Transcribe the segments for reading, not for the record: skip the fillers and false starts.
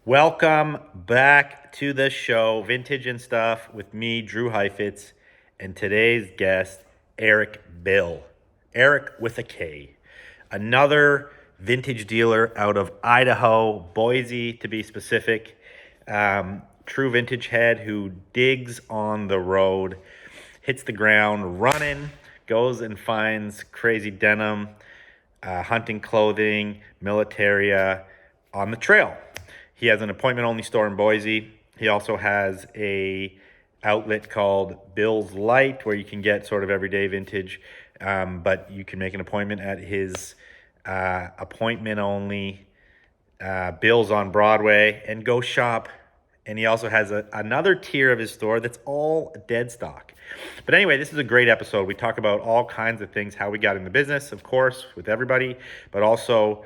Welcome back to the show, Vintage and Stuff, with me, Drew Heifetz, and today's guest, Erik Bill. Erik with a K. Another vintage dealer out of Idaho, Boise to be specific. True vintage head who digs on the road, hits the ground running, goes and finds crazy denim, hunting clothing, militaria on the trail. He has an appointment-only store in Boise. He also has a outlet called Bill's Light, where you can get sort of everyday vintage, but you can make an appointment at his appointment-only Bill's on Broadway and go shop. And he also has another tier of his store that's all dead stock. But anyway, this is a great episode. We talk about all kinds of things, how we got in the business, of course, with everybody, but also,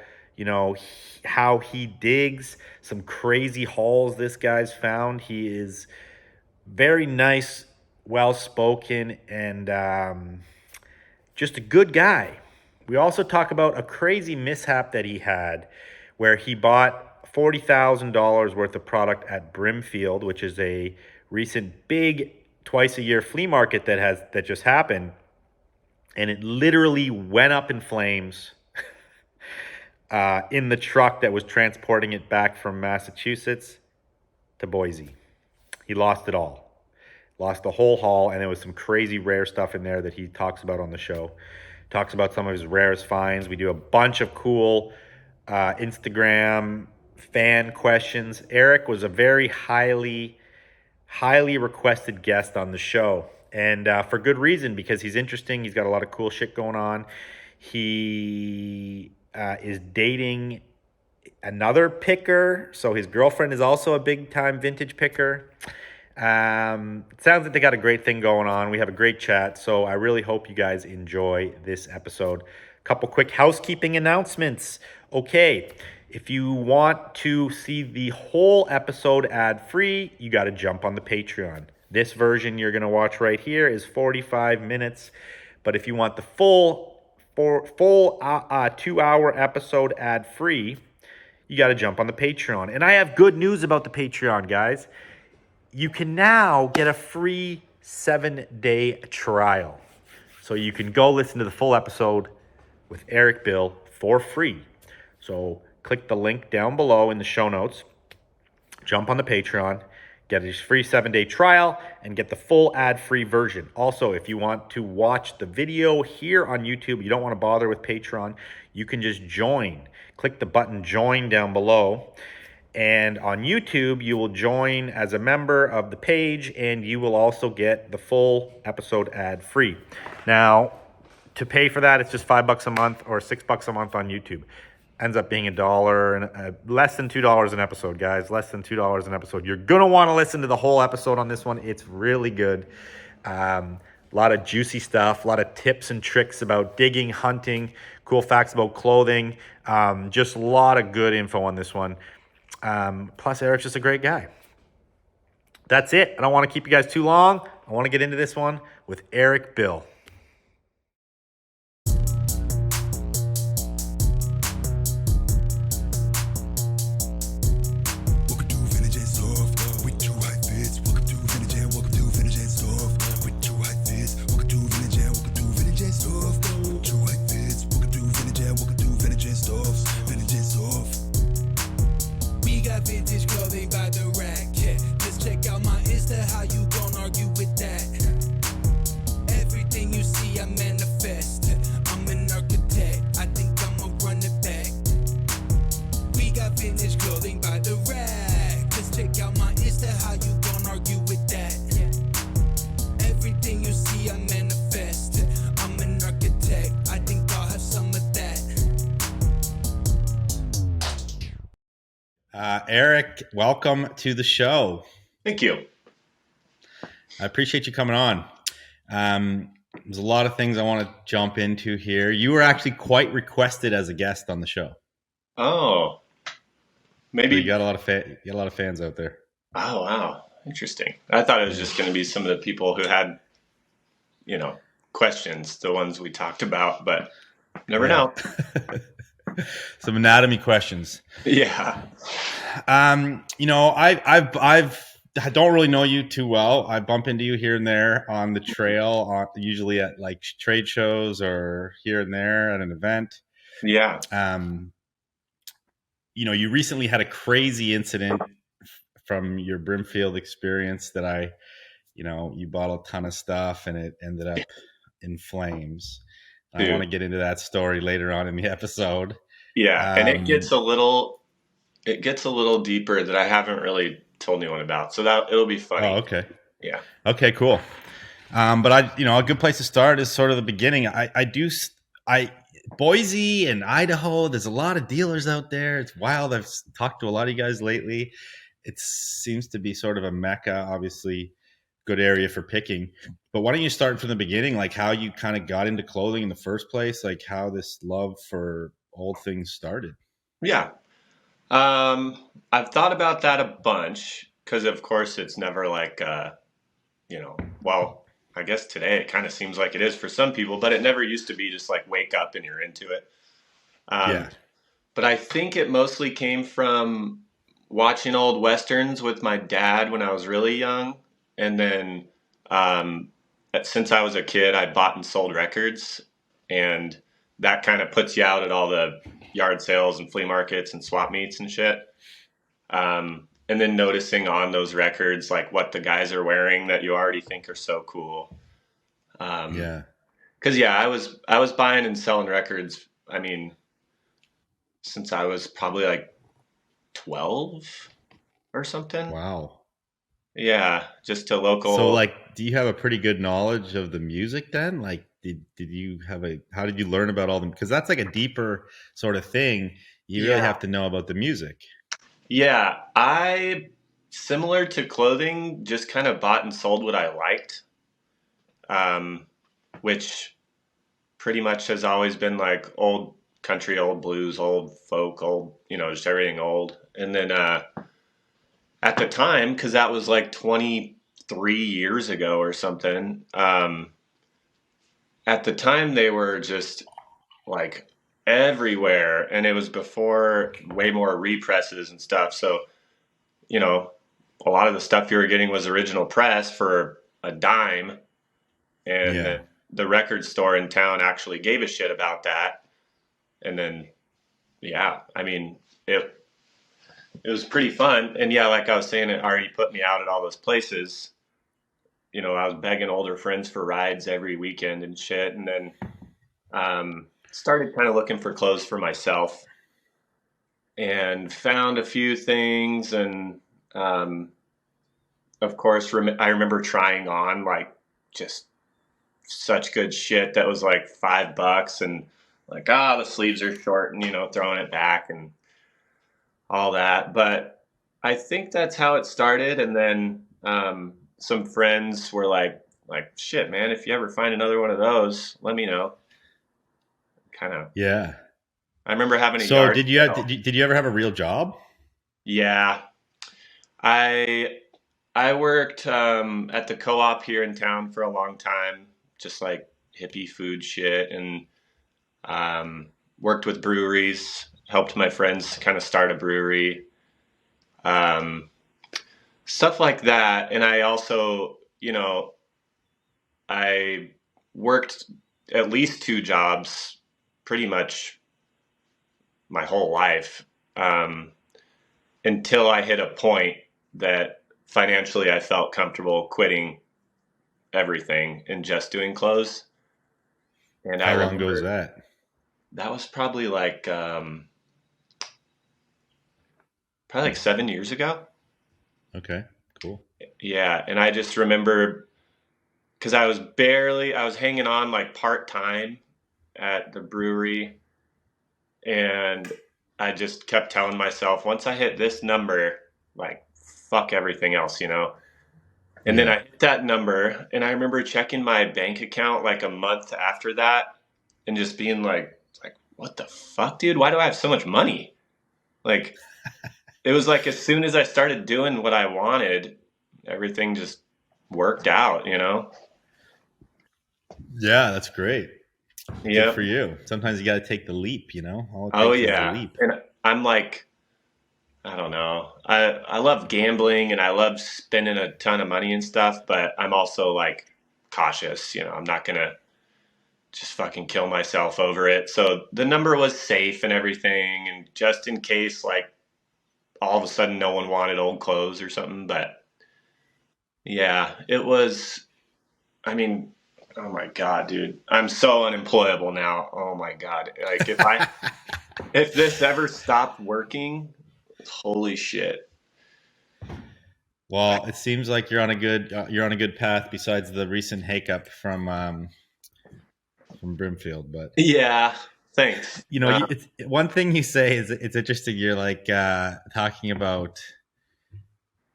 how he digs, some crazy hauls this guy's found. He is very nice, well-spoken, and just a good guy. We also talk about a crazy mishap that he had where he bought $40,000 worth of product at Brimfield, which is a recent big twice-a-year flea market that just happened, and it literally went up in flames in the truck that was transporting it back from Massachusetts to Boise. He lost it all. Lost the whole haul, and there was some crazy rare stuff in there that he talks about on the show. Talks about some of his rarest finds. We do a bunch of cool Instagram fan questions. Erik was a very highly requested guest on the show, and for good reason, because he's interesting. He's got a lot of cool shit going on. He is dating another picker, so his girlfriend is also a big time vintage picker. It sounds like they got a great thing going on. We have a great chat, so I really hope you guys enjoy this episode. Couple quick housekeeping announcements. Okay, if you want to see the whole episode ad-free, you got to jump on the Patreon. This version you're going to watch right here is 45 minutes, but if you want the full 2-hour episode ad-free, you got to jump on the Patreon. And I have good news about the Patreon, guys. You can now get a free 7-day trial. So you can go listen to the full episode with Erik Bill for free. So click the link down below in the show notes, jump on the Patreon, get a free 7-day trial, and get the full ad-free version. Also, if you want to watch the video here on YouTube, you don't want to bother with Patreon, you can just join. Click the button join down below. And on YouTube, you will join as a member of the page, and you will also get the full episode ad-free. Now, to pay for that, it's just $5 a month or $6 a month on YouTube. Ends up being $1 and less than $2 an episode, guys. Less than $2 an episode. You're gonna want to listen to the whole episode on this one. It's really good. A lot of juicy stuff, a lot of tips and tricks about digging, hunting, cool facts about clothing. Just a lot of good info on this one. Plus, Erik's just a great guy. That's it. I don't want to keep you guys too long. I want to get into this one with Erik Bill. Erik, welcome to the show. Thank you. I appreciate you coming on. There's a lot of things I want to jump into here. You were actually quite requested as a guest on the show. Oh, maybe you got a lot of fans out there. Oh, wow. Interesting. I thought it was just going to be some of the people who had, questions, the ones we talked about, but never know. Some anatomy questions. Yeah. I don't really know you too well. I bump into you here and there on the trail, usually at like trade shows or here and there at an event. Yeah. Um, you recently had a crazy incident from your Brimfield experience that you bought a ton of stuff and it ended up in flames. I want Dude. to get into that story later on in the episode. Yeah. And Um, it gets a little deeper that I haven't really told anyone about. So that it'll be oh, funny. okay. Yeah. Okay, cool. But a good place to start is sort of the beginning. I Boise and Idaho. There's a lot of dealers out there. It's wild. I've talked to a lot of you guys lately. It seems to be sort of a mecca. Obviously, good area for picking. But why don't you start from the beginning, like how you kind of got into clothing in the first place, like how this love for old things started. Yeah. I've thought about that a bunch because, of course, it's never like, well, I guess today it kind of seems like it is for some people, but it never used to be just like wake up and you're into it. Um, Yeah, but I think it mostly came from watching old westerns with my dad when I was really young, and then um, since I was a kid, I bought and sold records, and that kind of puts you out at all the yard sales and flea markets and swap meets and shit. And then noticing on those records like what the guys are wearing that you already think are so cool. Um, yeah. Cause yeah, I was buying and selling records. I mean, since I was probably like 12 or something. Wow. Yeah, just to So, local. like, do you have a pretty good knowledge of the music then? Like, did you have how did you learn about all them? Because that's like a deeper sort of thing. You really Yeah. have to know about the music. Yeah, I similar to clothing, just kind of bought and sold what I liked, um, which pretty much has always been like old country, old blues, old folk, old, just everything old. And then at the time, because that was like 23 years ago or something, at the time they were just like everywhere, and it was before way more represses and stuff. So, you know, a lot of the stuff you were getting was original press for a dime, and Yeah. then the record store in town actually gave a shit about that. And then, yeah, I mean, it was pretty fun. And yeah, like I was saying, it already put me out at all those places. I was begging older friends for rides every weekend and shit. And then started kind of looking for clothes for myself and found a few things. And um, of course, I remember trying on like just such good shit that was like $5 and like, the sleeves are short and, throwing it back and all that. But I think that's how it started. And then some friends were like, shit, man, if you ever find another one of those, let me know. Kind of. Yeah. I remember having a So, yard did you have, sale. did you ever have a real job? Yeah, I I worked at the co-op here in town for a long time, just like hippie food shit, and worked with breweries. Helped my friends kind of start a brewery, um, stuff like that. And I also, I worked at least two jobs pretty much my whole life, um, until I hit a point that financially I felt comfortable quitting everything and just doing clothes. And I How long ago was remember that? that was probably like 7 years ago. Okay, cool. Yeah, and I just remember because I was hanging on like part time at the brewery, and I just kept telling myself, once I hit this number, like fuck everything else. And then Yeah. I hit that number, and I remember checking my bank account like a month after that, and just being like, what the fuck, dude? Why do I have so much money? Like, it was like as soon as I started doing what I wanted, everything just worked out. Yeah, that's great. Good Yep. for you. Sometimes you got to take the leap, all it Oh takes is the yeah. leap. And I'm like, I don't know. I love gambling and I love spending a ton of money and stuff, but I'm also like cautious. I'm not gonna just fucking kill myself over it. So the number was safe and everything, and just in case, like all of a sudden no one wanted old clothes or something. But yeah, it was. I mean, oh my god, dude, I'm so unemployable now. Oh my god, like if this ever stopped working, holy shit. Well, it seems like you're on a good path. Besides the recent hiccup from Brimfield, but Yeah, thanks. it's one thing you say is it's interesting. You're like talking about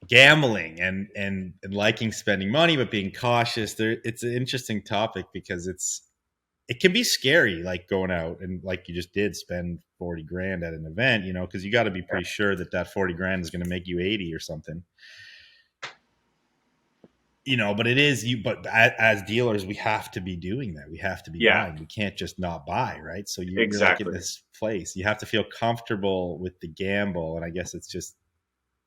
gambling and liking spending money, but being cautious. It's an interesting topic because it can be scary, like going out and like you just did spend 40 grand at an event, because you got to be pretty sure that 40 grand is going to make you 80 or something. But it is you. But as dealers, we have to be doing that. We have to be Yeah, buying. We can't just not buy, right? So you're like in exactly. this place. You have to feel comfortable with the gamble, and I guess it's just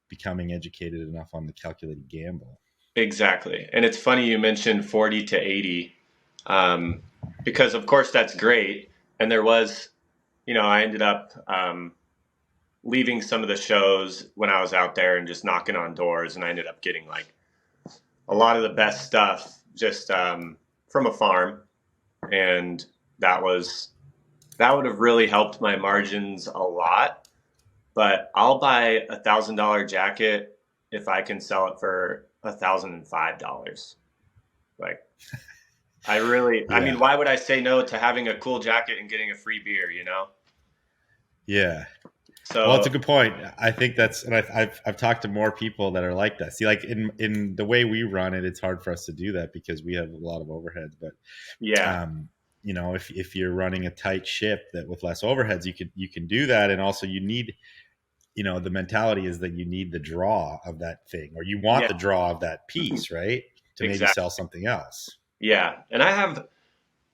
becoming educated enough on the calculated gamble. Exactly. And it's funny you mentioned 40 to 80, um, because of course that's great. And there was, I ended up leaving some of the shows when I was out there and just knocking on doors. And I ended up getting like a lot of the best stuff just from a farm. And that was, that would have really helped my margins a lot. But I'll buy $1,000 jacket if I can sell it for $1,005. Like, I mean, Yeah, why would I say no to having a cool jacket and getting a free beer, yeah. Well, it's a So, good point. I think and I've talked to more people that are like that. See, like in the way we run it, it's hard for us to do that because we have a lot of overheads. But yeah, um, if you're running a tight ship that with less overheads, you can do that, and also you need the mentality is that you need the draw of that thing, or you want yeah, the draw of that piece, right, to maybe exactly. sell something else. Yeah. And I have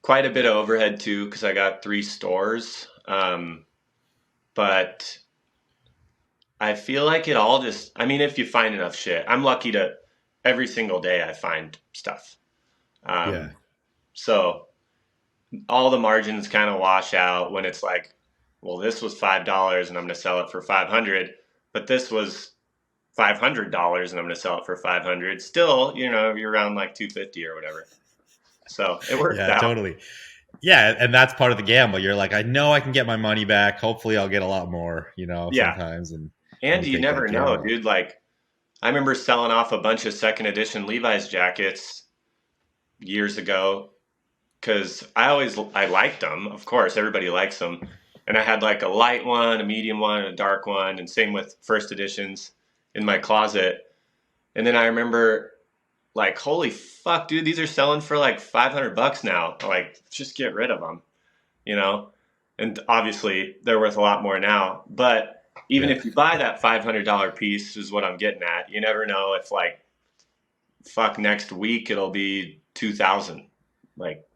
quite a bit of overhead too, because I got 3 stores. But I feel like it all just, I mean, if you find enough shit, I'm lucky to every single day I find stuff. Yeah, Um, so all the margins kind of wash out when it's like, well, this was $5 and I'm going to sell it for 500, but this was $500 and I'm going to sell it for 500. Still, you're around like 250 or whatever. So it worked yeah, out. totally. Yeah, and that's part of the gamble. You're like, I know I can get my money back. Hopefully, I'll get a lot more. Yeah. Sometimes, and And you you take that never know, gamble. dude. Like, I remember selling off a bunch of second edition Levi's jackets years ago because I liked them. Of course, everybody likes them. And I had like a light one, a medium one, and a dark one, and same with first editions in my closet. And then I remember like, holy fuck, dude, these are selling for like $500 now. Like, just get rid of them, you know? And obviously they're worth a lot more now. But even Yeah, if you buy that $500 piece, is what I'm getting at. You never know if like, fuck, next week it'll be 2,000, like,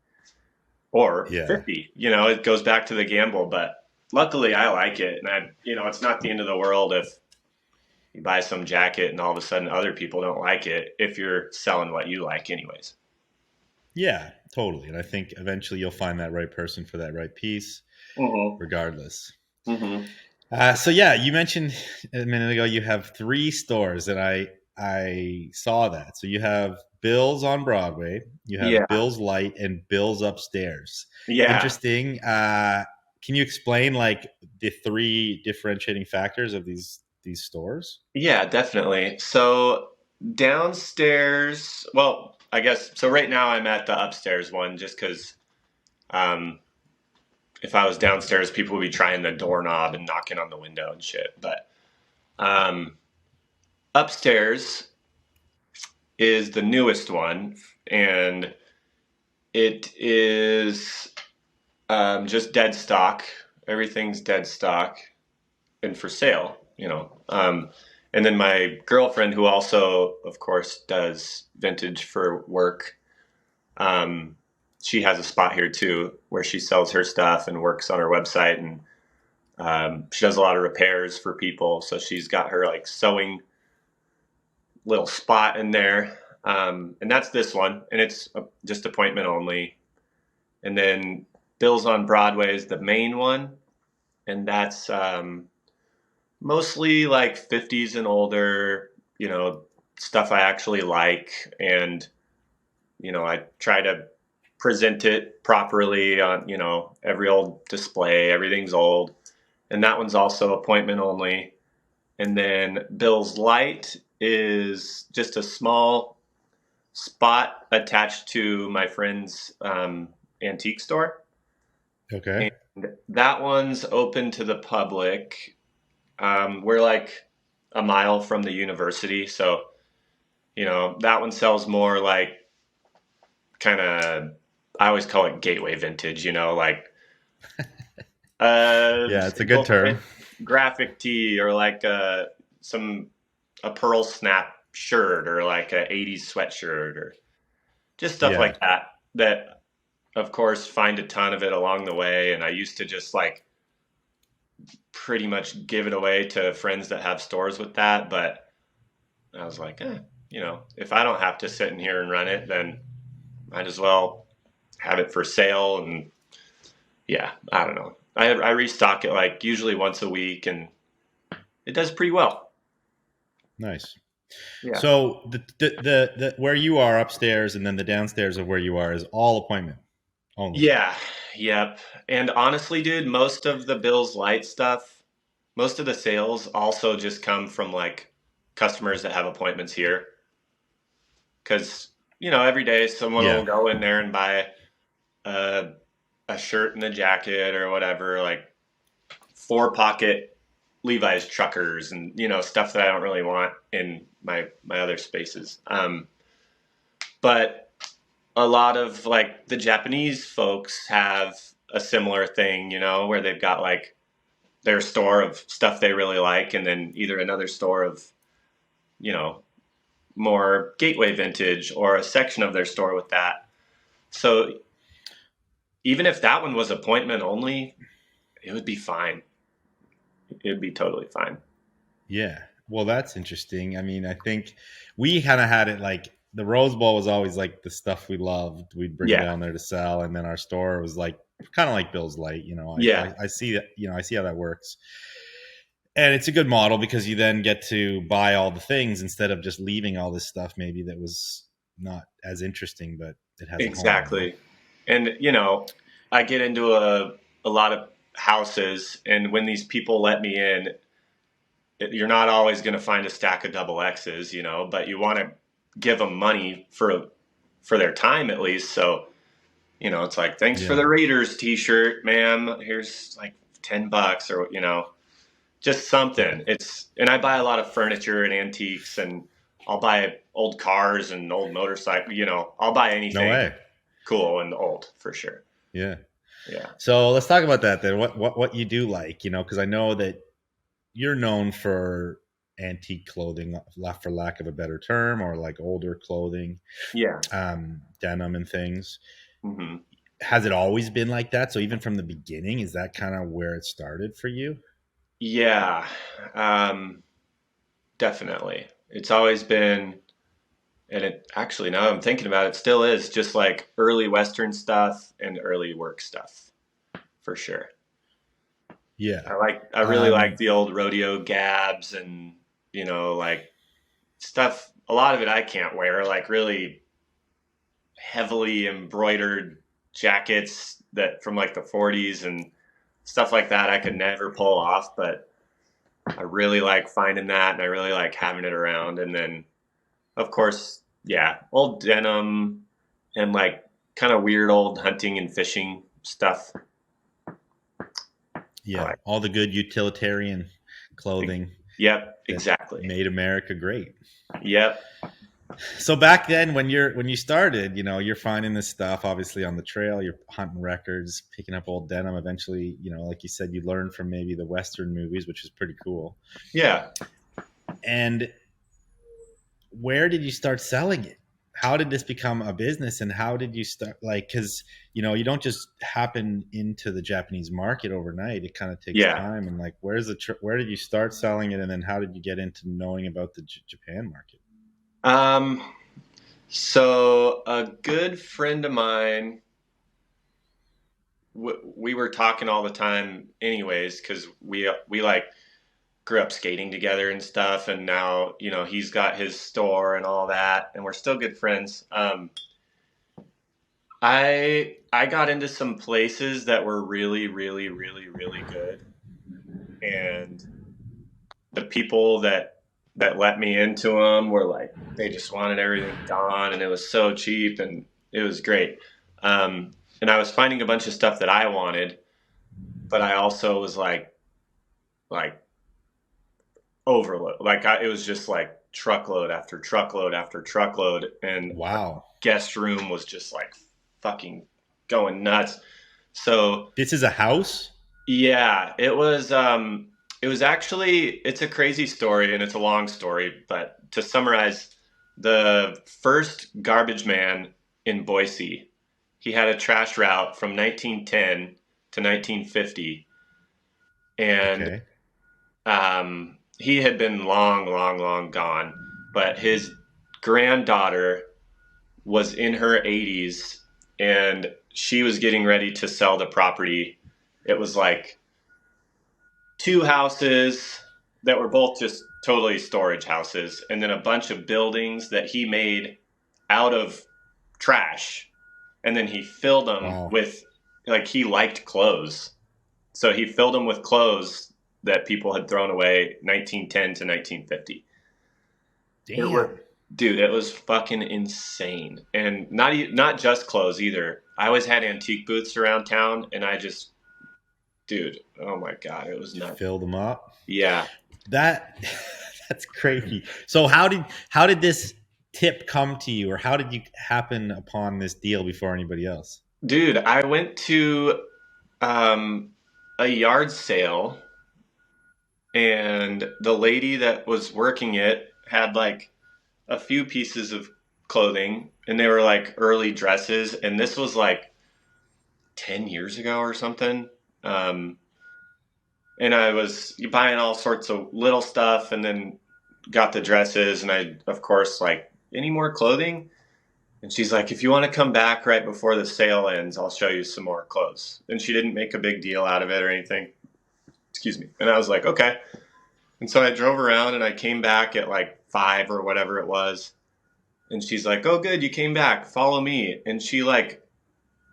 or yeah. 50. It goes back to the gamble. But luckily I like it. And it's not the end of the world if you buy some jacket and all of a sudden other people don't like it if you're selling what you like anyways. Yeah, totally. And I think eventually you'll find that right person for that right piece, Mm-hmm. regardless. Mm-hmm. So yeah, you mentioned a minute ago you have 3 stores, and I saw that. So you have Bill's on Broadway, you have Yeah. Bill's Light, and Bill's upstairs. Yeah. Interesting. Can you explain like the 3 differentiating factors of these stores? Yeah, definitely. So downstairs, well, I guess so right now I'm at the upstairs one just because um, if I was downstairs, people would be trying the doorknob and knocking on the window and shit. But um, upstairs is the newest one, and it is just dead stock. Everything's dead stock and for sale, and then my girlfriend, who also, of course, does vintage for work, um, she has a spot here too where she sells her stuff and works on her website, and she does a lot of repairs for people. So she's got her like sewing little spot in there. And that's this one, and it's just appointment only. And then Bill's on Broadway is the main one, and that's mostly like 50s and older, stuff I actually like. And, I try to present it properly on, every old display, everything's old. And that one's also appointment only. And then Bill's Light is just a small spot attached to my friend's antique store. Okay. And that one's open to the public. We're like a mile from the university. So, that one sells more like kind of, I always call it gateway vintage, like Yeah, it's a good term. graphic tee, or like a pearl snap shirt, or like a 80s sweatshirt, or just stuff like that of course find a ton of it along the way. And I used to just like pretty much give it away to friends that have stores with that. But I was like, if I don't have to sit in here and run it, then might as well have it for sale. And yeah, I don't know. I restock it like usually once a week, and it does pretty well. Nice. Yeah. So the where you are upstairs and then the downstairs of where you are is all appointment only. Yeah. Yep. And honestly, dude, most of the Bill's Light stuff, most of the sales also just come from like customers that have appointments here. Because, every day someone will go in there and buy a shirt and a jacket or whatever, like 4-pocket Levi's truckers and, stuff that I don't really want in my other spaces. But a lot of like the Japanese folks have a similar thing, where they've got like their store of stuff they really like, and then either another store of, more gateway vintage, or a section of their store with that. So even if that one was appointment only, it would be fine. It would be totally fine. Yeah. Well, that's interesting. I mean, I think we kind of had it like the Rose Bowl was always like the stuff we loved. We'd bring down there to sell. And then our store was like kind of like Bill's Light, I see that, I see how that works. And it's a good model because you then get to buy all the things instead of just leaving all this stuff maybe that was not as interesting, but it has exactly. And I get into a lot of houses, and when these people let me in, you're not always going to find a stack of double X's, but you want to give them money for their time at least. So, it's like, thanks for the Raiders t-shirt, ma'am. Here's like $10 or, just something. And I buy a lot of furniture and antiques, and I'll buy old cars and old motorcycles, I'll buy anything cool and old for sure. Yeah. Yeah. So let's talk about that then. What you do like, because I know that you're known for antique clothing, for lack of a better term, or like older clothing. Yeah. Denim and things. Mm-hmm. Has it always been like that? So even from the beginning, is that kind of where it started for you? Yeah, definitely. It's always been, and it actually, now I'm thinking about it, still is just like early Western stuff and early work stuff for sure. Yeah. I really like the old rodeo gabs and, like stuff. A lot of it I can't wear, like really heavily embroidered jackets that from like the 40s and stuff like that I could never pull off, but I really like finding that, and I really like having it around. And then, of course, old denim and like kind of weird old hunting and fishing stuff. Yeah, all the good utilitarian clothing. Yep, exactly. Made America great. Yep. So back then, when you started, you're finding this stuff obviously on the trail. You're hunting records, picking up old denim. Eventually, like you said, you learned from maybe the Western movies, which is pretty cool. Yeah. And where did you start selling it? how did this become a business, and how did you start? Like, because you don't just happen into the Japanese market overnight. It kind of takes Yeah. time. And like, where did you start selling it, and then how did you get into knowing about the Japan market? Um, so a good friend of mine, we were talking all the time anyways, because we like grew up skating together and stuff, and now he's got his store and all that, and we're still good friends. I got into some places that were really, really, really, really good, and the people that let me into them were like, they just wanted everything gone, and it was so cheap, and it was great. And I was finding a bunch of stuff that I wanted, but I also was like overload. It was just like truckload after truckload after truckload, and Wow. guest room was just like fucking going nuts. So This is a house? yeah, it was. It was actually. It's a crazy story and it's a long story, but to summarize, the first garbage man in Boise, he had a trash route from 1910 to 1950, and Okay. he had been long, long, long gone. But his granddaughter was in her 80s, and she was getting ready to sell the property. It was like two houses that were both just totally storage houses, and then a bunch of buildings that he made out of trash. And then he filled them Wow. with, like, he liked clothes. So he filled them with clothes that people had thrown away 1910 to 1950. It was, Damn. dude, it was fucking insane. And not just clothes either. I always had antique booths around town, and I just, dude, oh my God, it was nuts. Fill them up. Yeah. That that's crazy. So how did this tip come to you, or how did you happen upon this deal before anybody else? Dude, I went to um, a yard sale, and the lady that was working it had like a few pieces of clothing, and they were like early dresses, and this was like 10 years ago or something. Um, and I was buying all sorts of little stuff, and then got the dresses, and I, of course, like, any more clothing? And she's like, if you want to come back right before the sale ends, I'll show you some more clothes. And she didn't make a big deal out of it or anything. Excuse me. And I was like, okay. And so I drove around, and I came back at like 5 or whatever it was. And she's like, oh, good, you came back. Follow me. And she like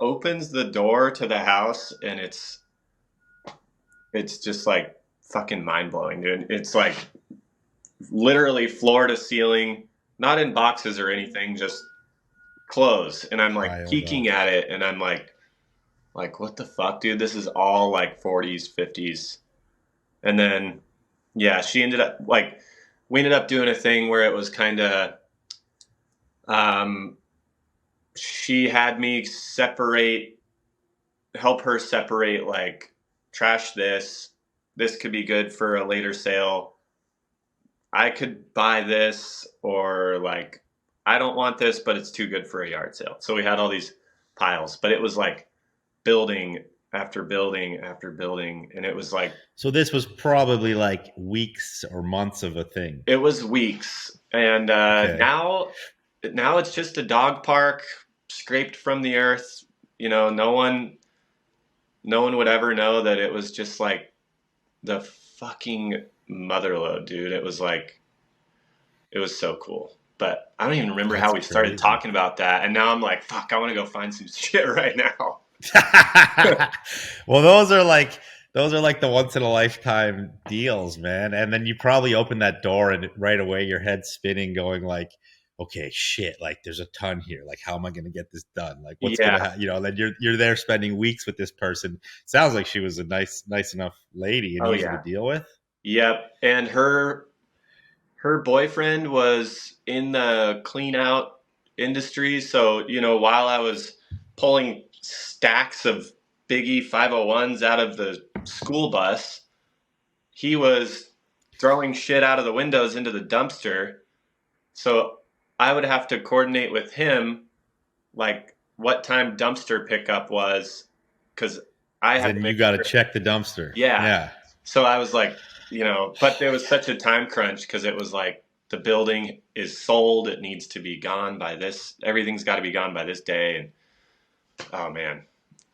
opens the door to the house, and it's just like fucking mind blowing, dude. It's like literally floor to ceiling, not in boxes or anything, just clothes. And I'm like Piled peeking up. at it, and I'm like, what the fuck, dude? This is all like 40s, 50s. And then, yeah, we ended up doing a thing where it was kind of, she had me help her separate, like, trash this. This could be good for a later sale. I could buy this, or like, I don't want this, but it's too good for a yard sale. So we had all these piles, but it was like building after building after building. And it was like, So this was probably like weeks or months of a thing. it was weeks. And Okay. now it's just a dog park scraped from the earth. No one would ever know that it was just like the fucking motherlode, dude. It was like, it was so cool. But I don't even remember how That's we started crazy. talking about that. And now I'm like, fuck, I want to go find some shit right now. Well, those are like the once in a lifetime deals, man. And then you probably open that door and right away your head's spinning, going like, okay, shit, like there's a ton here. Like, how am I going to get this done? Like, what's going to Yeah. happen? Then you're there spending weeks with this person. Sounds like she was a nice enough lady and Oh, easy to yeah. deal with. Yep. And her boyfriend was in the clean out industry. So, while I was pulling stacks of Biggie 501s out of the school bus, he was throwing shit out of the windows into the dumpster. So I would have to coordinate with him, like what time dumpster pickup was, because I had to Then you make got to sure. check the dumpster. Yeah. Yeah. So I was like, but there was such a time crunch because it was like the building is sold. It needs to be gone by this. Everything's got to be gone by this day. And oh man,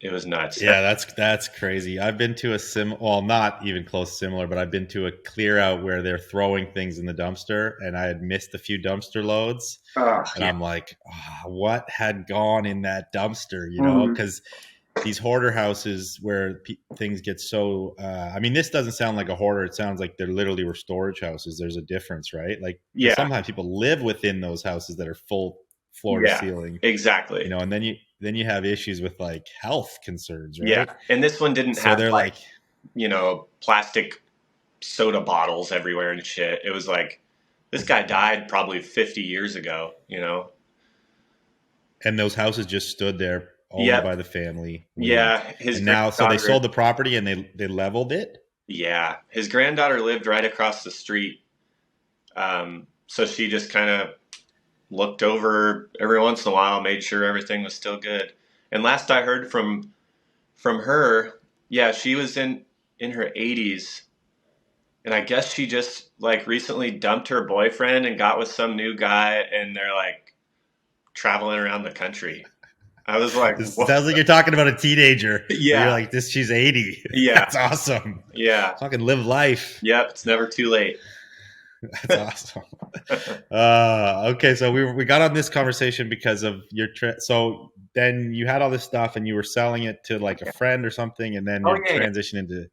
it was nuts. Yeah, that's crazy. I've been to well, not even close similar, but I've been to a clear out where they're throwing things in the dumpster, and I had missed a few dumpster loads, Oh, and yeah. I'm like, what had gone in that dumpster? Mhm. Because these hoarder houses where things get so. I mean, this doesn't sound like a hoarder. It sounds like they're literally were storage houses. There's a difference, right? Like, because Yeah. sometimes people live within those houses that are full floor to Yeah. ceiling, Exactly. and then you have issues with like health concerns, Yeah. right? And this one didn't So have they're like, like, plastic soda bottles everywhere and shit. It was like, this guy died probably 50 years ago. and those houses just stood there, owned Yep. by the family. Yeah. His And now, so they granddaughter. sold the property and they leveled it. Yeah. His granddaughter lived right across the street. So she just kind of looked over every once in a while, made sure everything was still good. And last I heard from her, yeah, she was in her 80s, and I guess she just like recently dumped her boyfriend and got with some new guy, and they're like traveling around the country. I was like, This what? sounds like you're talking about a teenager. But you're Yeah, like, she's 80. yeah, That's awesome. yeah. Fucking live life. Yep, it's never too late. That's awesome. Okay, so we got on this conversation because of your trip. So then you had all this stuff and you were selling it to like a friend or something, and then Oh you yeah, yeah, transition into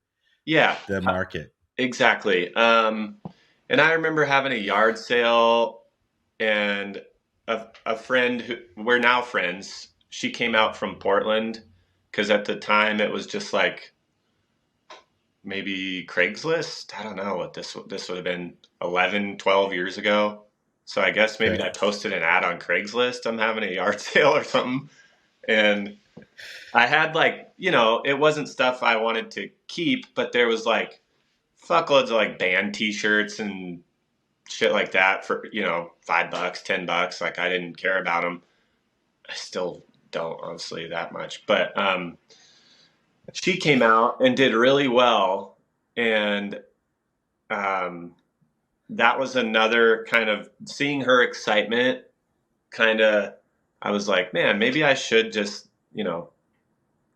yeah. the market. Exactly. And I remember having a yard sale, and a friend who we're now friends. She came out from Portland because at the time it was just like maybe Craigslist. I don't know what this would have been 11, 12 years ago. So I guess maybe Okay. I posted an ad on Craigslist. I'm having a yard sale or something. And I had like, it wasn't stuff I wanted to keep, but there was like fuckloads of like band t-shirts and shit like that for, $5, $10. Like I didn't care about them. I still don't honestly that much, but, she came out and did really well. And, that was another kind of seeing her excitement kind of, I was like, man, maybe I should just,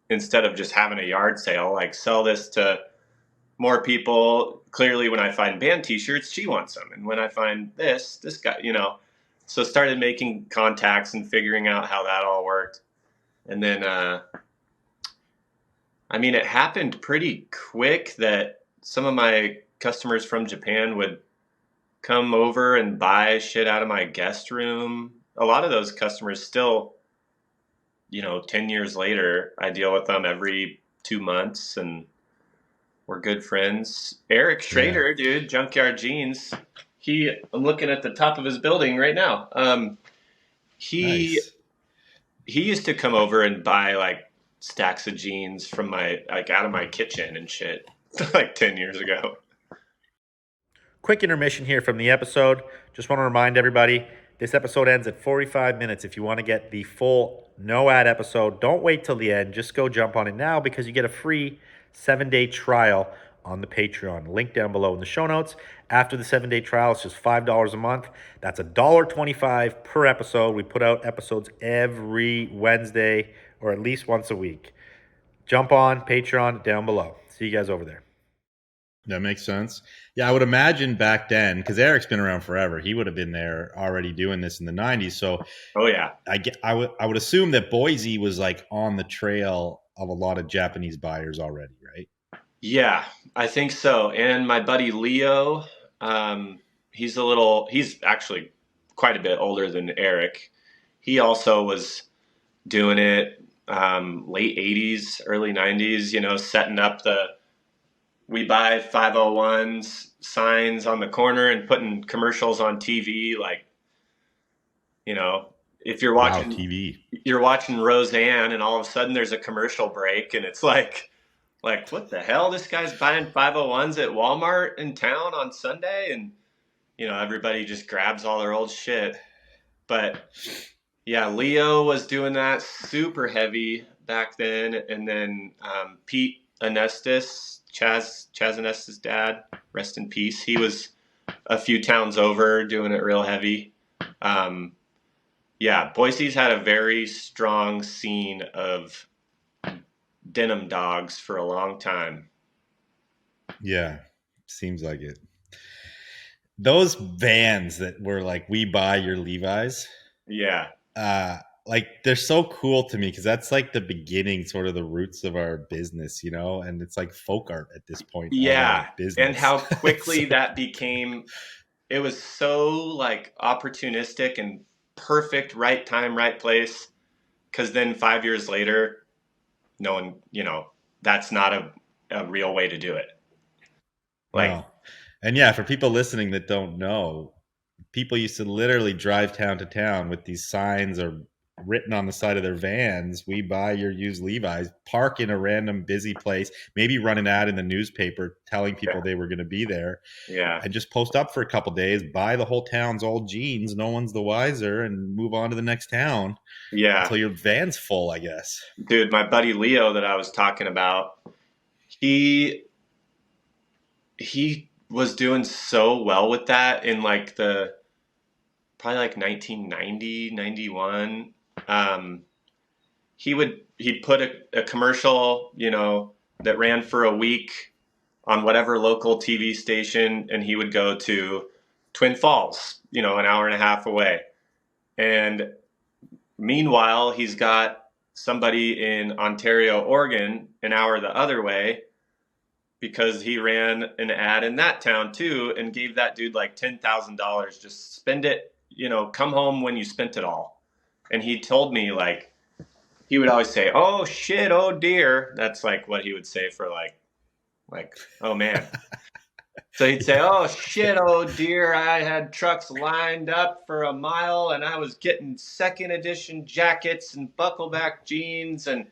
instead of just having a yard sale, like sell this to more people. Clearly when I find band t-shirts, she wants them. And when I find this guy. So started making contacts and figuring out how that all worked. And then, it happened pretty quick that some of my customers from Japan would come over and buy shit out of my guest room. A lot of those customers still, 10 years later, I deal with them every 2 months and we're good friends. Erik Yeah. Schrader, dude, Junkyard Jeans. I'm looking at the top of his building right now. He Nice. he used to come over and buy like stacks of jeans from out of my kitchen and shit like 10 years ago. Quick intermission here from the episode. Just want to remind everybody, this episode ends at 45 minutes. If you want to get the full no ad episode, don't wait till the end. Just go jump on it now because you get a free 7-day trial on the Patreon. Link down below in the show notes. After the 7-day trial, it's just $5 a month. That's $1.25 per episode. We put out episodes every Wednesday or at least once a week. Jump on Patreon down below. See you guys over there. That makes sense. Yeah, I would imagine back then, because Eric's been around forever, he would have been there already doing this in the 90s. So Oh yeah. I would assume that Boise was like on the trail of a lot of Japanese buyers already, right? Yeah, I think so. And my buddy Leo, he's actually quite a bit older than Erik. He also was doing it late 80s, early 90s, setting up we buy 501s signs on the corner and putting commercials on TV. Like, if you're Wow, watching, TV. you're watching Roseanne and all of a sudden there's a commercial break and it's like what the hell? This guy's buying 501s at Walmart in town on Sunday, and everybody just grabs all their old shit. But yeah, Leo was doing that super heavy back then. And then Pete Anestis, Chaz Anestis' dad, rest in peace. He was a few towns over doing it real heavy. Yeah, Boise's had a very strong scene of denim dogs for a long time. Yeah, seems like it. Those vans that were like, we buy your Levi's. Yeah. Like they're so cool to me because that's like the beginning, sort of the roots of our business, you know, and it's like folk art at this point of Yeah. our business. And how quickly So, that became, it was so like opportunistic and perfect, right time, right place. Because then 5 years later, no one, that's not a real way to do it. Like, no. And yeah, for people listening that don't know, people used to literally drive town to town with these signs or written on the side of their vans, we buy your used Levi's, park in a random busy place, maybe run an ad in the newspaper telling people they were going to be there, yeah, and just post up for a couple days, buy the whole town's old jeans, no one's the wiser, and move on to the next town yeah. until your van's full, I guess. Dude, my buddy Leo that I was talking about, he was doing so well with that in like the probably like 1990, 91. He'd put a commercial, that ran for a week on whatever local TV station, and he would go to Twin Falls, an hour and a half away. And meanwhile, he's got somebody in Ontario, Oregon, an hour the other way, because he ran an ad in that town too and gave that dude like $10,000. Just spend it, come home when you spent it all. And he told me, like, he would always say, "Oh shit, oh dear." That's like what he would say for like, oh man. So he'd say, "Oh shit, oh dear, I had trucks lined up for a mile and I was getting second edition jackets and buckleback jeans, and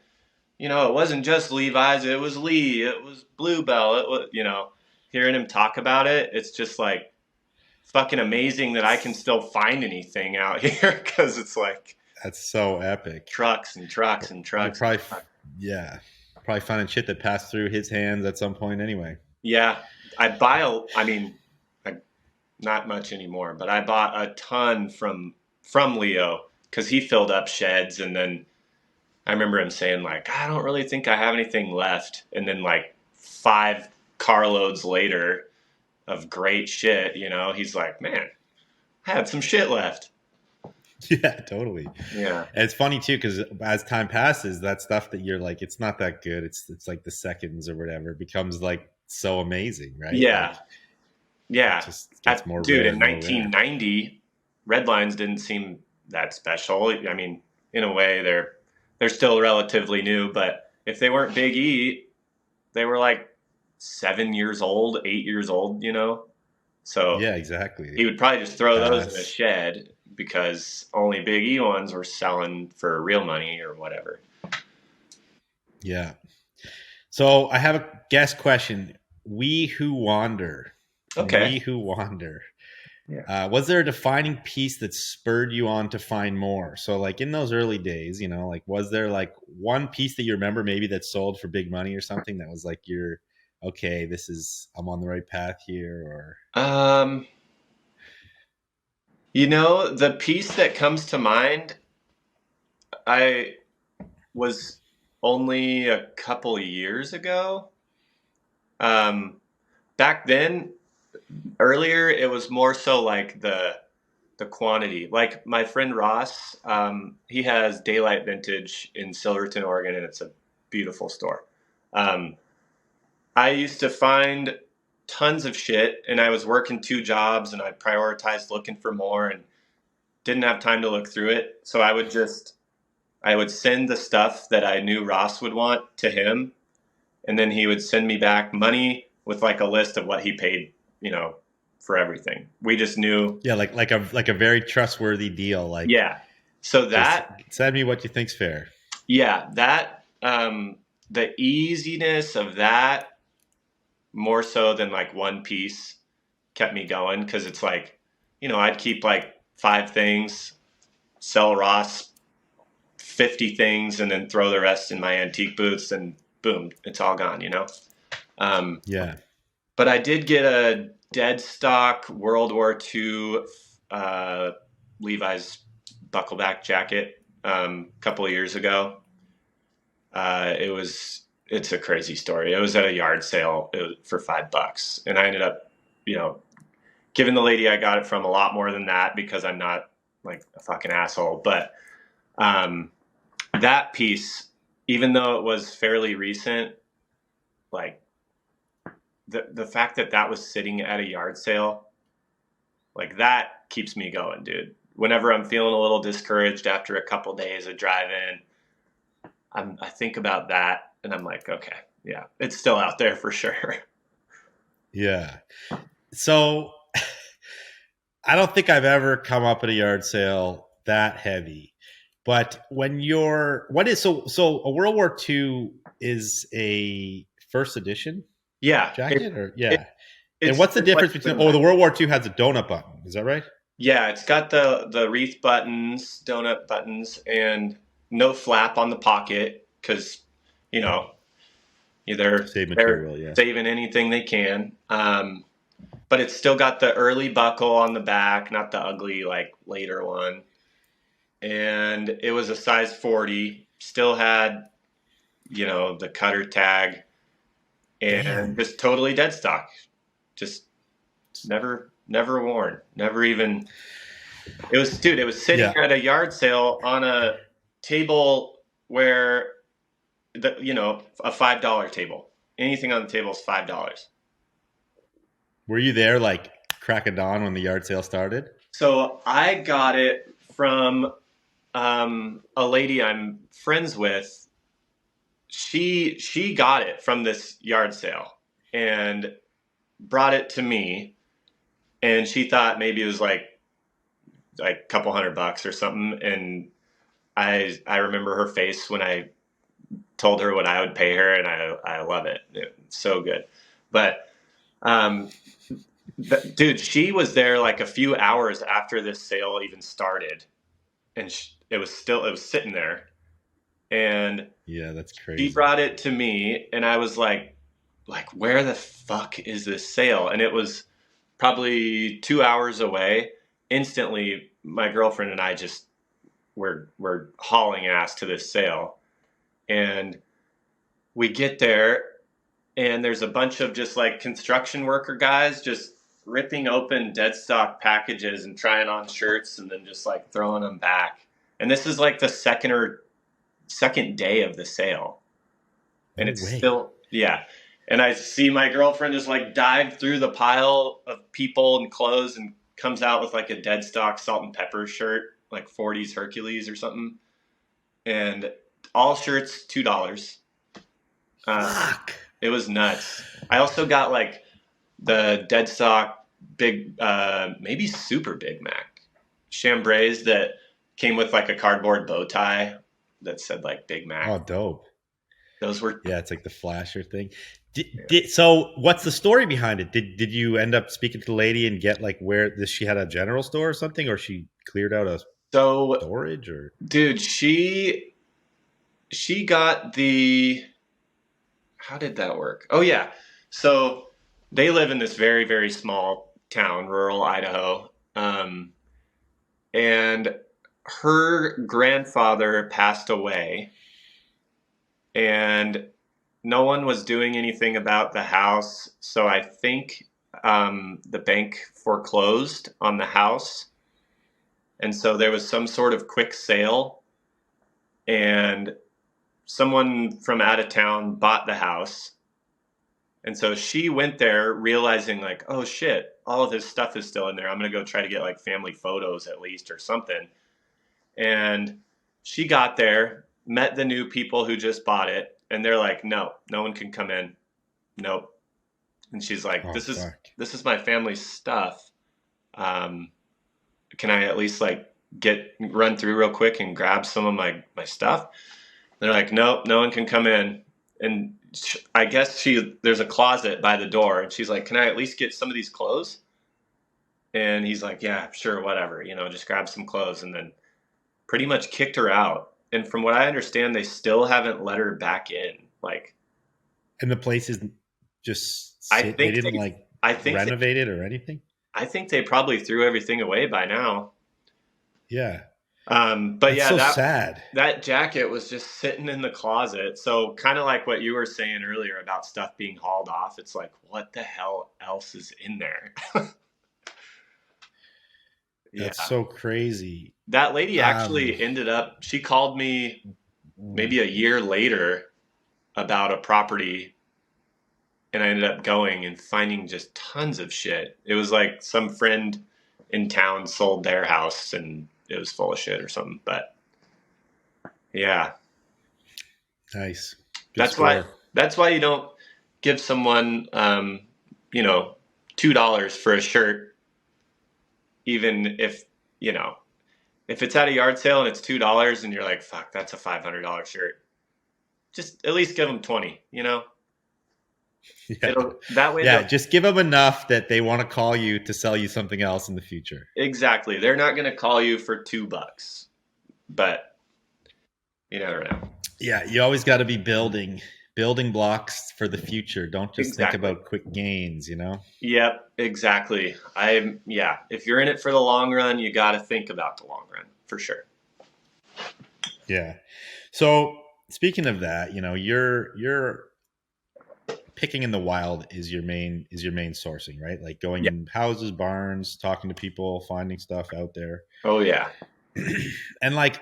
it wasn't just Levi's, it was Lee, it was Bluebell, it was, hearing him talk about it, it's just like fucking amazing that I can still find anything out here, because it's like That's so epic. trucks and trucks and You're trucks. probably, yeah, probably finding shit that passed through his hands at some point anyway. Yeah, not much anymore, but I bought a ton from Leo because he filled up sheds, and then I remember him saying, like, "I don't really think I have anything left," and then like 5 carloads later of great shit, he's like, "Man, I had some shit left." Yeah, totally. Yeah, And it's funny too because as time passes, that stuff that you're like, it's not that good. It's like the seconds or whatever becomes like so amazing, right? yeah, Like, yeah. it just gets more Dude, rare in and more rare. 1990, red lines didn't seem that special. I mean, in a way, they're still relatively new, but if they weren't Big E, they were like 7 years old, 8 years old, So Yeah, exactly. he would probably just throw those in a That's shed because only Big E ones were selling for real money or whatever. yeah. So I have a guest question. We Who Wander. Okay. We Who Wander. Yeah. Was there a defining piece that spurred you on to find more? So like in those early days, like was there like one piece that you remember maybe that sold for big money or something that was like okay, I'm on the right path here? Or The piece that comes to mind, I was only a couple years ago. Back then, earlier, it was more so like the quantity. Like my friend Ross, he has Daylight Vintage in Silverton, Oregon, and it's a beautiful store. I used to find tons of shit, and I was working 2 jobs, and I prioritized looking for more and didn't have time to look through it. So I would send the stuff that I knew Ross would want to him, and then he would send me back money with like a list of what he paid, for everything. We just knew. yeah, like a very trustworthy deal. Like, Yeah. So that, just send me what you think's fair. yeah, that, the easiness of that more so than like one piece kept me going. 'Cause it's like, I'd keep like 5 things sell Ross 50 things and then throw the rest in my antique booths, and boom, it's all gone, you know? Yeah. But I did get a dead stock World War II Levi's buckleback jacket a couple of years ago. It's a crazy story. It was at a yard sale for $5, and I ended up, giving the lady I got it from a lot more than that because I'm not like a fucking asshole. But that piece, even though it was fairly recent, like the fact that was sitting at a yard sale, like that keeps me going, dude. Whenever I'm feeling a little discouraged after a couple days of driving, I think about that and I'm like, okay, yeah, it's still out there for sure. Yeah. So I don't think I've ever come up at a yard sale that heavy. But when you're, what is, so a World War II is a first edition Yeah. jacket, or yeah. And It's what's the difference like, between, the World War II has a donut button. Is that right? Yeah, it's got the wreath buttons, donut buttons, and no flap on the pocket because, you know, Save they're material, yeah. saving anything they can. But it's still got the early buckle on the back, not the ugly like later one. And it was a size 40. Still had, the cutter tag, and Damn. just totally dead stock. Just never worn. Never even. It was sitting Yeah. at a yard sale on a table where a $5 table. Anything on the table is $5. Were you there like crack of dawn when the yard sale started? So I got it from a lady I'm friends with. She got it from this yard sale and brought it to me, and she thought maybe it was like a couple $100 or something. And I remember her face when I told her what I would pay her, and I love it. It's so good. But dude, she was there like a few hours after this sale even started, and it was sitting there. And yeah, that's crazy. she brought it to me, and I was like, where the fuck is this sale? And it was probably 2 hours away. Instantly, my girlfriend and I just were hauling ass to this sale, and we get there, and there's a bunch of just like construction worker guys just ripping open dead stock packages and trying on shirts and then just like throwing them back. And this is like the second day of the sale. And it's still, yeah. And I see my girlfriend just like dive through the pile of people and clothes and comes out with like a dead stock salt and pepper shirt, like 40s Hercules or something. And all shirts, $2. Fuck. It was nuts. I also got like the dead stock big, maybe super Big Mac chambrays that came with like a cardboard bow tie that said like Big Mac. Oh, dope. Those were, yeah, it's like the flasher thing. So what's the story behind it? Did you end up speaking to the lady and get like she had a general store or something, or she cleared out a storage, or? Dude, she got how did that work? Oh yeah. So they live in this very, very small town, rural Idaho. And her grandfather passed away, and no one was doing anything about the house. So I think the bank foreclosed on the house. And so there was some sort of quick sale, and someone from out of town bought the house. And so she went there realizing like, oh shit, all of his stuff is still in there. I'm going to go try to get like family photos at least or something. And she got there, met the new people who just bought it, and they're like, no one can come in. Nope. And she's like, this is my family's stuff. Can I at least like run through real quick and grab some of my stuff? They're like, nope, no one can come in. And I guess there's a closet by the door, and she's like, can I at least get some of these clothes? And he's like, yeah, sure, whatever, just grab some clothes. And then pretty much kicked her out. And from what I understand, they still haven't let her back in. Like, And the place is just I sit. They think didn't they, like I think they, renovate it or anything. I think they probably threw everything away by now. Yeah, But that's yeah, so that sad. that jacket was just sitting in the closet. So kind of like what you were saying earlier about stuff being hauled off. It's like, what the hell else is in there? That's Yeah. so crazy. That lady Um, actually ended up, she called me maybe a year later about a property, and I ended up going and finding just tons of shit. It was like some friend in town sold their house and it was full of shit or something. But yeah, nice, good that's why score. that's why you don't give someone you know, $2 for a shirt, even if, you know, if it's at a yard sale and it's $2 and you're like, fuck, that's a $500 shirt. Just at least give them 20, you know? Yeah, It'll that way yeah. they'll Just give them enough that they want to call you to sell you something else in the future. exactly. They're not going to call you for $2, but you never know. Yeah, you always got to be building blocks for the future. Don't just think Exactly. about quick gains. Yep, exactly. Yeah, if you're in it for the long run, you got to think about the long run for sure. Yeah. So speaking of that, you're picking in the wild is your main sourcing, right? Like going Yeah. in houses, barns, talking to people, finding stuff out there. Oh yeah. And like,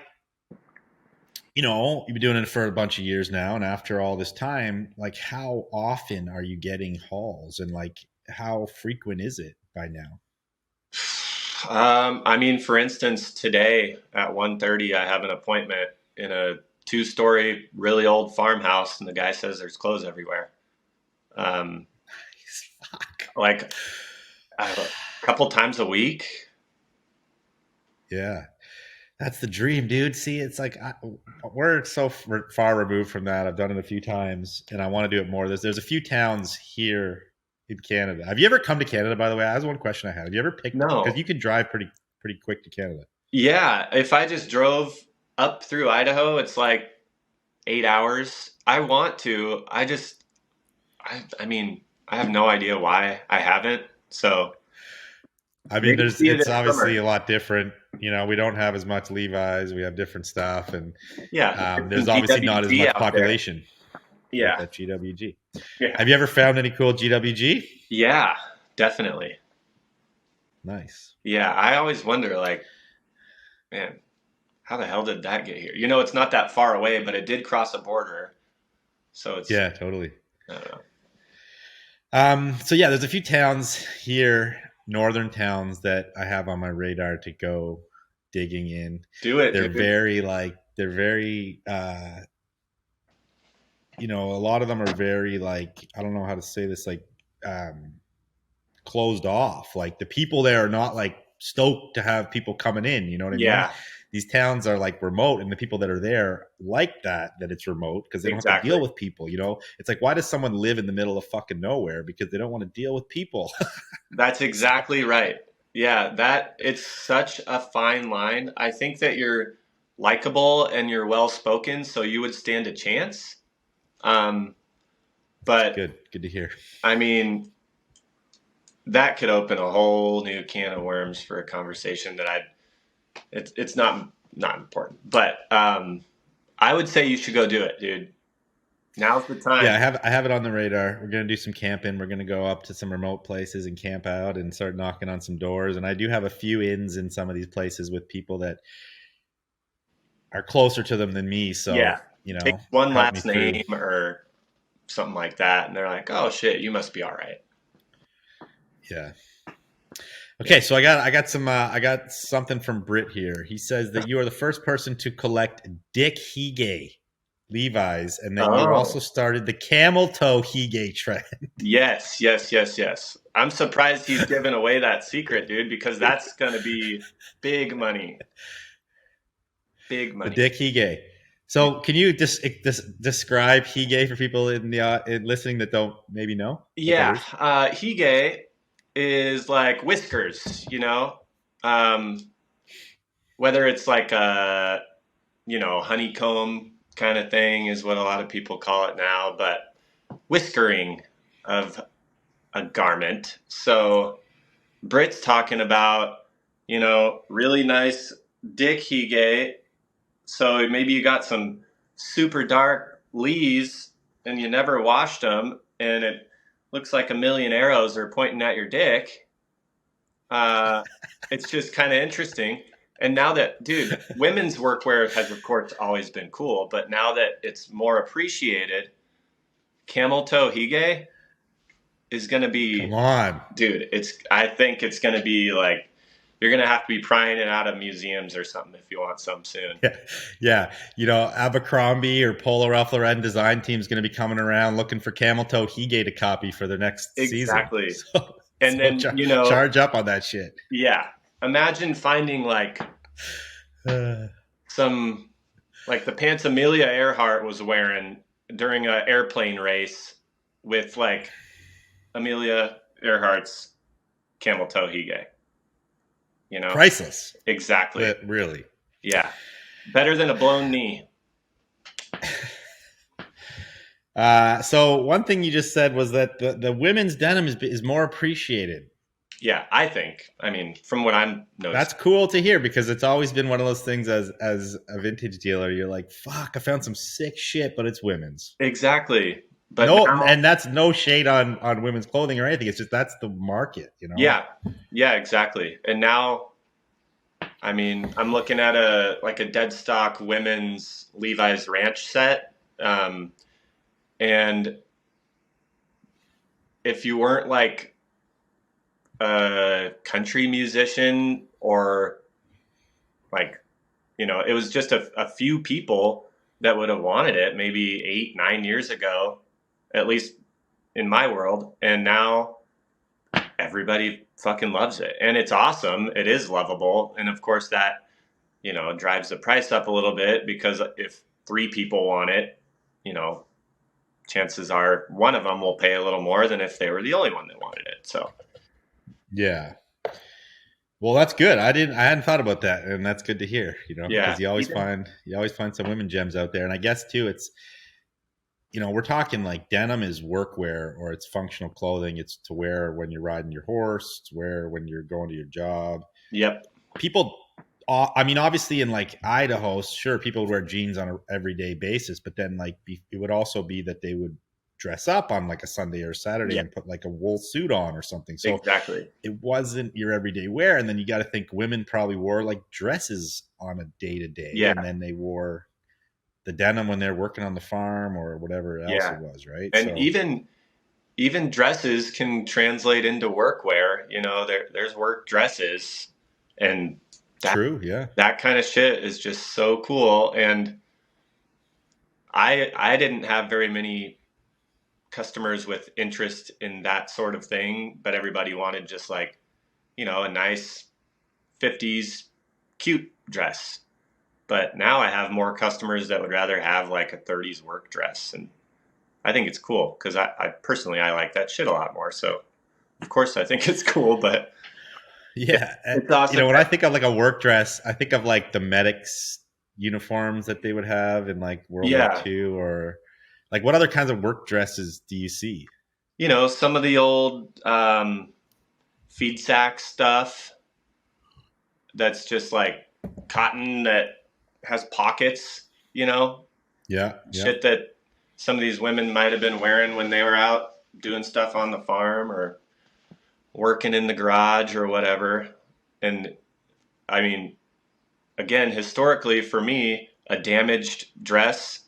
you've been doing it for a bunch of years now, and after all this time, like how often are you getting hauls, and like how frequent is it by now? I mean, for instance, today at 1:30, I have an appointment in a two-story, really old farmhouse, and the guy says there's clothes everywhere. Um, Fuck. like a couple times a week. Yeah. That's the dream, dude. See, it's like we're so far removed from that. I've done it a few times, and I want to do it more. There's a few towns here in Canada. Have you ever come to Canada? By the way, that was one question I had. Have you ever picked, because No. you can drive pretty quick to Canada? Yeah, if I just drove up through Idaho, it's like 8 hours. I want to. I mean, I have no idea why I haven't. So I mean, maybe see it it's in obviously summer. a lot different. We don't have as much Levi's. We have different stuff, and Yeah, get some there's obviously not as GWG much out there. population. Get Yeah, that GWG. yeah, Have you ever found any cool GWG? yeah, definitely. Nice. Yeah, I always wonder, like, man, how the hell did that get here? You know, it's not that far away, but it did cross a border, so it's Yeah, totally. I don't know. So yeah, there's a few towns here, northern towns, that I have on my radar to go digging in. Do it, They're dude. very a lot of them are very, like, I don't know how to say this, like closed off. Like the people there are not like stoked to have people coming in, you know what I mean? Yeah, These towns are like remote, and the people that are there like that it's remote, because they don't have to exactly. deal with people. It's like, why does someone live in the middle of fucking nowhere? Because they don't want to deal with people. That's exactly right. Yeah, that it's such a fine line. I think that you're likable and you're well spoken, so you would stand a chance. Um, but Good to hear. I mean, that could open a whole new can of worms for a conversation that it's not important. But I would say you should go do it, dude. Now's the Yeah, time. I have it on the radar. We're gonna do some camping. We're gonna go up to some remote places and camp out and start knocking on some doors. And I do have a few ins in some of these places with people that are closer to them than me. So, Yeah. Take one help me last through. name or something like that, and they're like, "Oh shit, you must be all right." Yeah. Okay, so I got something from Britt here. He says that you are the first person to collect Dick Hege Levi's, and that you also Oh. started the camel toe Hege trend. Yes, yes, yes, yes. I'm surprised he's giving away that secret, dude, because that's going to be big money. Big The money. Dick Hege. Yeah. So, can you just describe Hege for people in listening that don't maybe know what that Yeah, is? hige is like whiskers, you know? Um, whether it's like a, honeycomb kind of thing is what a lot of people call it now, but whiskering of a garment. So Brit's talking about, really nice dick hege. So maybe you got some super dark lees and you never washed them and it looks like a million arrows are pointing at your dick. It's just kind of interesting. And now that, dude, women's workwear has, of course, always been cool, but now that it's more appreciated, camel toe hige is going to be, Come on. dude, I think it's going to be like, you're going to have to be prying it out of museums or something if you want some soon. Yeah. Abercrombie or Polo Ralph Lauren design team's going to be coming around looking for camel toe hige to copy for their next season. Exactly. And then, charge up on that shit. Yeah. Imagine finding like some, like the pants Amelia Earhart was wearing during an airplane race with like Amelia Earhart's camel toe hige. Priceless. Exactly. Really. Yeah. Better than a blown knee. So one thing you just said was that the women's denim is more appreciated. Yeah, I think. I mean, from what I'm noticing. That's cool to hear because it's always been one of those things as a vintage dealer, you're like, fuck, I found some sick shit, but it's women's. Exactly. But and that's no shade on women's clothing or anything. It's just that's the market, Yeah. Yeah, exactly. And now, I mean, I'm looking at a dead stock women's Levi's ranch set. And if you weren't like a country musician or like, it was just a few people that would have wanted it maybe 8-9 years ago, at least in my world. And now everybody fucking loves it. And it's awesome. It is lovable. And of course that, drives the price up a little bit because if 3 people want it, chances are one of them will pay a little more than if they were the only one that wanted it. So, yeah. Well, that's good. I hadn't thought about that, and that's good to hear. Because you always find some women gems out there, and I guess too, it's we're talking like denim is workwear or it's functional clothing. It's to wear when you're riding your horse, to wear when you're going to your job. Yep. People. I mean, obviously in like Idaho, sure, people would wear jeans on an everyday basis, but then like it would also be that they would dress up on like a Sunday or Saturday and put like a wool suit on or something. So exactly, it wasn't your everyday wear. And then you got to think women probably wore like dresses on a day to day. And then they wore the denim when they're working on the farm or whatever else it was. Right. And even dresses can translate into workwear. There's work dresses and true. Yeah. That kind of shit is just so cool. And I didn't have very many customers with interest in that sort of thing, but everybody wanted just like, a nice 50s cute dress. But now I have more customers that would rather have like a 30s work dress. And I think it's cool because I personally, I like that shit a lot more. So of course I think it's cool, but yeah. It's awesome. When I think of like a work dress, I think of like the medics uniforms that they would have in like World War II or like what other kinds of work dresses do you see? Some of the old feed sack stuff that's just like cotton that has pockets, shit that some of these women might have been wearing when they were out doing stuff on the farm or working in the garage or whatever. And I mean, again, historically for me, a damaged dress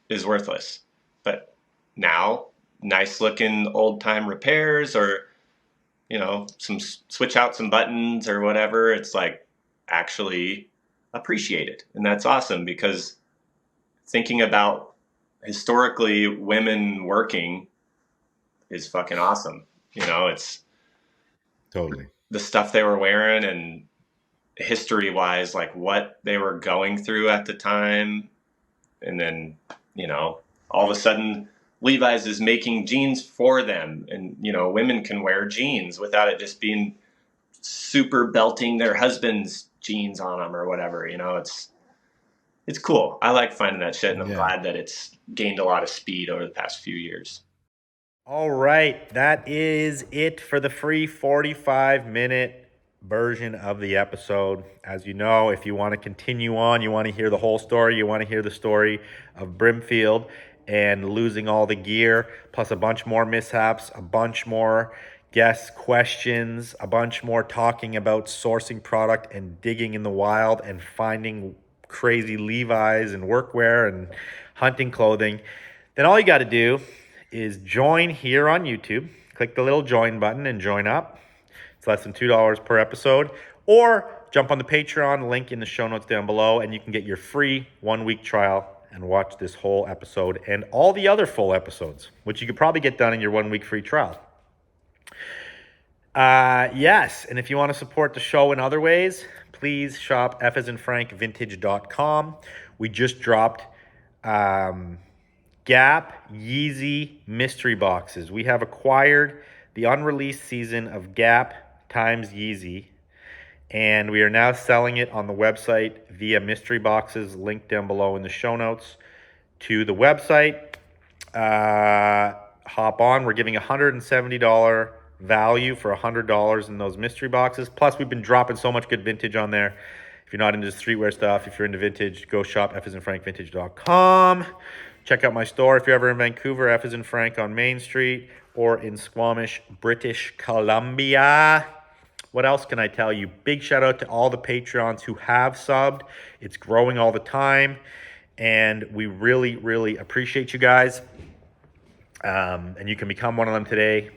is worthless. But now, nice looking old time repairs or, some switch out some buttons or whatever, it's like actually appreciated. And that's awesome because thinking about historically women working is fucking awesome. It's totally the stuff they were wearing and history wise, like what they were going through at the time. And then, all of a sudden Levi's is making jeans for them and, women can wear jeans without it just being super belting their husband's jeans on them or whatever. You know, it's cool. I like finding that shit, and I'm Yeah. glad that it's gained a lot of speed over the past few years. All right, that is it for the free 45-minute version of the episode. As you know, if you want to continue on, you want to hear the whole story, you want to hear the story of Brimfield and losing all the gear, plus a bunch more mishaps, a bunch more guest questions, a bunch more talking about sourcing product and digging in the wild and finding crazy Levi's and workwear and hunting clothing, then all you got to do is join here on YouTube. Click the little join button and join up. It's less than $2 per episode. Or jump on the Patreon, link in the show notes down below, and you can get your free 1-week trial and watch this whole episode and all the other full episodes, which you could probably get done in your 1-week free trial. Yes, and if you want to support the show in other ways, please shop FasandFrankVintage.com. We just dropped Gap Yeezy mystery boxes. We have acquired the unreleased season of Gap times Yeezy, and we are now selling it on the website via mystery boxes, linked down below in the show notes to the website. Hop on. We're giving $170 value for $100 in those mystery boxes. Plus, we've been dropping so much good vintage on there. If you're not into streetwear stuff, if you're into vintage, go shop FasandFrankVintage.com. Check out my store if you're ever in Vancouver, F as in Frank on Main Street, or in Squamish, British Columbia. What else can I tell you? Big shout out to all the Patreons who have subbed. It's growing all the time, and we really, really appreciate you guys. And you can become one of them today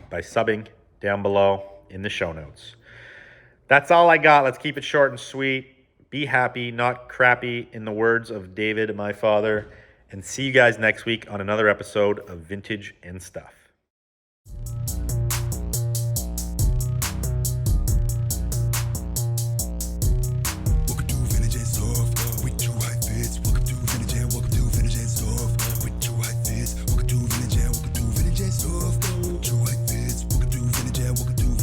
by subbing down below in the show notes. That's all I got. Let's keep it short and sweet. Be happy, not crappy, in the words of David, my father. And see you guys next week on another episode of Vintage and Stuff.